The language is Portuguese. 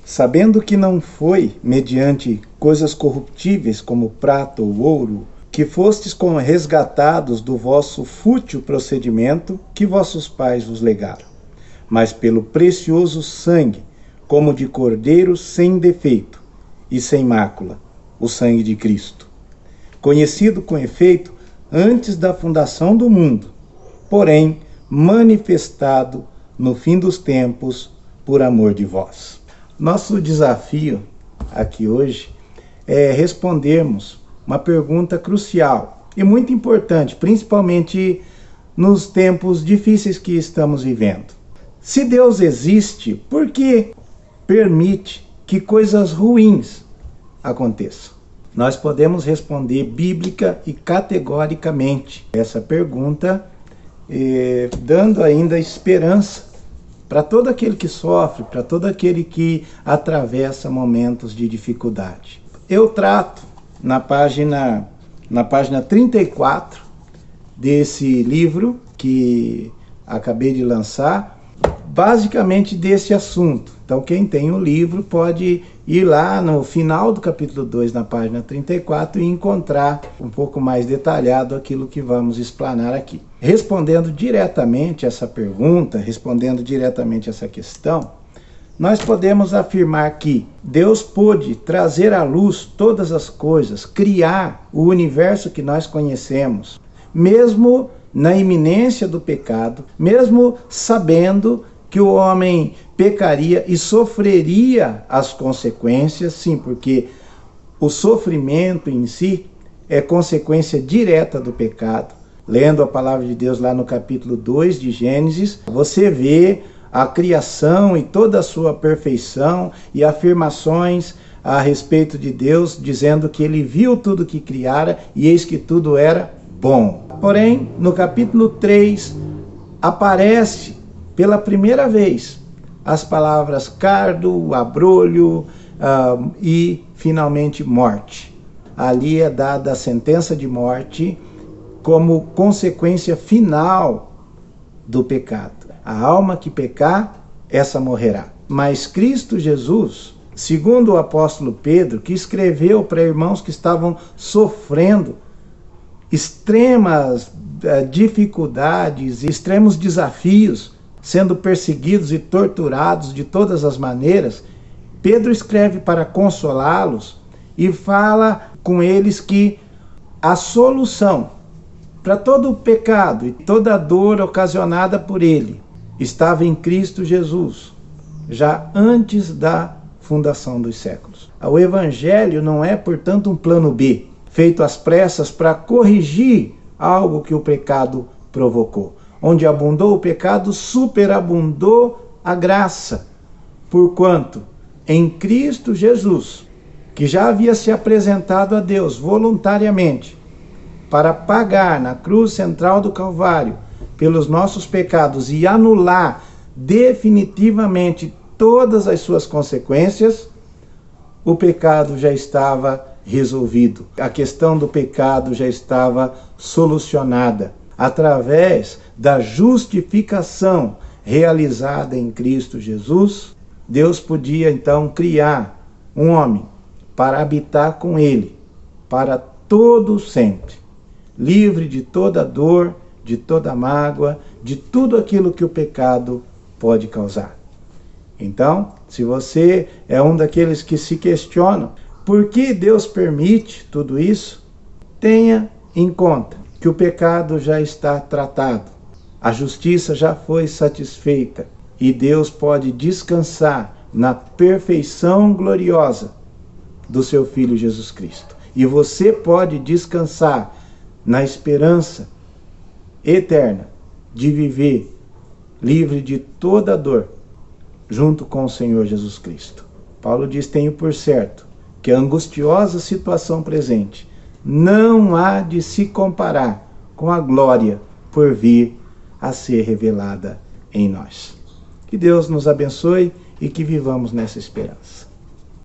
sabendo que não foi mediante coisas corruptíveis como prata ou ouro, que fostes resgatados do vosso fútil procedimento que vossos pais vos legaram, mas pelo precioso sangue, como de cordeiro sem defeito e sem mácula, o sangue de Cristo, conhecido com efeito antes da fundação do mundo, porém manifestado no fim dos tempos por amor de vós. Nosso desafio aqui hoje é respondermos uma pergunta crucial e muito importante, principalmente nos tempos difíceis que estamos vivendo. Se Deus existe, por que permite que coisas ruins aconteçam? Nós podemos responder bíblica e categoricamente essa pergunta, dando ainda esperança para todo aquele que sofre, para todo aquele que atravessa momentos de dificuldade. Eu trato na página 34 desse livro que acabei de lançar, basicamente desse assunto. Então quem tem o livro pode ir lá no final do capítulo 2, na página 34, e encontrar um pouco mais detalhado aquilo que vamos explanar aqui. Respondendo diretamente essa pergunta, respondendo diretamente essa questão, nós podemos afirmar que Deus pôde trazer à luz todas as coisas, criar o universo que nós conhecemos, mesmo na iminência do pecado, mesmo sabendo que o homem pecaria e sofreria as consequências, sim, porque o sofrimento em si é consequência direta do pecado. Lendo a palavra de Deus lá no capítulo 2 de Gênesis, você vê a criação e toda a sua perfeição e afirmações a respeito de Deus, dizendo que ele viu tudo que criara e eis que tudo era bom. Porém, no capítulo 3, aparece pela primeira vez as palavras cardo, abrolho e finalmente morte. Ali é dada a sentença de morte como consequência final do pecado. A alma que pecar, essa morrerá. Mas Cristo Jesus, segundo o apóstolo Pedro, que escreveu para irmãos que estavam sofrendo extremas dificuldades, extremos desafios, sendo perseguidos e torturados de todas as maneiras, Pedro escreve para consolá-los e fala com eles que a solução para todo o pecado e toda a dor ocasionada por ele estava em Cristo Jesus, já antes da fundação dos séculos. O Evangelho não é, portanto, um plano B, feito às pressas para corrigir algo que o pecado provocou. Onde abundou o pecado, superabundou a graça, porquanto em Cristo Jesus, que já havia se apresentado a Deus voluntariamente, para pagar na cruz central do Calvário pelos nossos pecados e anular definitivamente todas as suas consequências, o pecado já estava resolvido. A questão do pecado já estava solucionada através da justificação realizada em Cristo Jesus. Deus podia então criar um homem para habitar com ele para todo sempre, livre de toda dor, de toda mágoa, de tudo aquilo que o pecado pode causar. Então, se você é um daqueles que se questionam por que Deus permite tudo isso, tenha em conta que o pecado já está tratado, a justiça já foi satisfeita e Deus pode descansar na perfeição gloriosa do seu Filho Jesus Cristo. E você pode descansar na esperança eterna de viver livre de toda dor junto com o Senhor Jesus Cristo. Paulo diz: tenho por certo que a angustiosa situação presente não há de se comparar com a glória por vir a ser revelada em nós. Que Deus nos abençoe e que vivamos nessa esperança.